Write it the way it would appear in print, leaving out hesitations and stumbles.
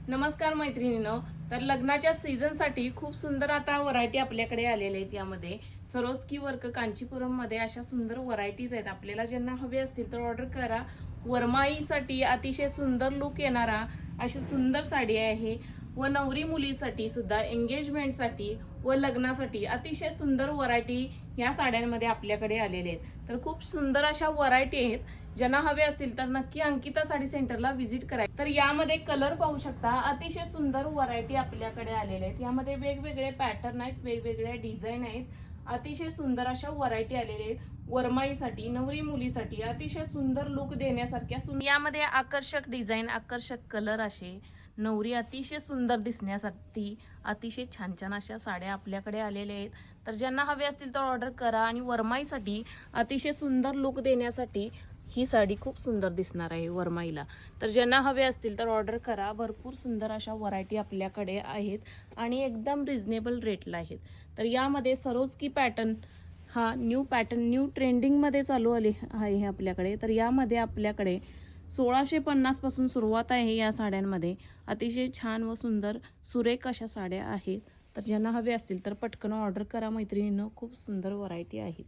नमस्कार मैत्रिणींनो, तर लग्नाच्या सीझनसाठी खूप सुंदर आता व्हरायटी आपल्याकडे आलेल्या आहेत। यामध्ये सरोजकी वर्क कांचीपुरम मध्ये अशा सुंदर व्हरायटीज आहेत। आपल्याला ज्यांना हवे असतील तर ऑर्डर करा। वरमाईसाठी अतिशय सुंदर लुक येणारा अशी सुंदर साडी आहे व नवरी मुलीसाठी सुद्धा एंगेजमेंटसाठी व लग्नासाठी अतिशय सुंदर व्हरायटी या साड्यांमध्ये आपल्याकडे आलेले आहेत। तर खूप सुंदर अशा व्हरायटी आहेत। ज्यांना हवे असतील तर नक्की अंकिता साडी सेंटरला व्हिजिट करा। तर यामध्ये कलर पाहू शकता, अतिशय सुंदर व्हरायटी आपल्याकडे आलेले आहेत। यामध्ये वेगवेगळे पॅटर्न आहेत, वेगवेगळे डिझाईन आहेत, अतिशय सुंदर अशा व्हरायटी आलेल्या आहेत। वरमाईसाठी नवरी मुलीसाठी अतिशय सुंदर लुक देण्यासारख्या यामध्ये आकर्षक डिझाईन, आकर्षक कलर असे नवरी अतिशय सुंदर दिसण्यासाठी अतिशय छान छान अशा साड्या आपल्याकडे आलेल्या आहेत। तर ज्यांना हवे असतील तर ऑर्डर करा। आणि वरमाईसाठी अतिशय सुंदर लुक देण्यासाठी ही साडी खूप सुंदर दिसणार आहे वरमाईला। तर ज्यांना हवे असतील तर ऑर्डर करा। भरपूर सुंदर अशा व्हरायटी आपल्याकडे आहेत आणि एकदम रिझनेबल रेटला आहेत। तर यामध्ये सरोजकी पॅटर्न हा न्यू पॅटर्न, न्यू ट्रेंडिंग मध्ये चालू आले आहे आपल्याकडे। तर यामध्ये आपल्याकडे 1650 पासून सुरुवात आहे या साड्यांमध्ये। अतिशय छान व सुंदर सुरेख अशा साड्या आहेत। तर ज्यांना हवे असतील तर पटकन ऑर्डर करा मैत्रिणींनो, खूप सुंदर व्हरायटी आहे।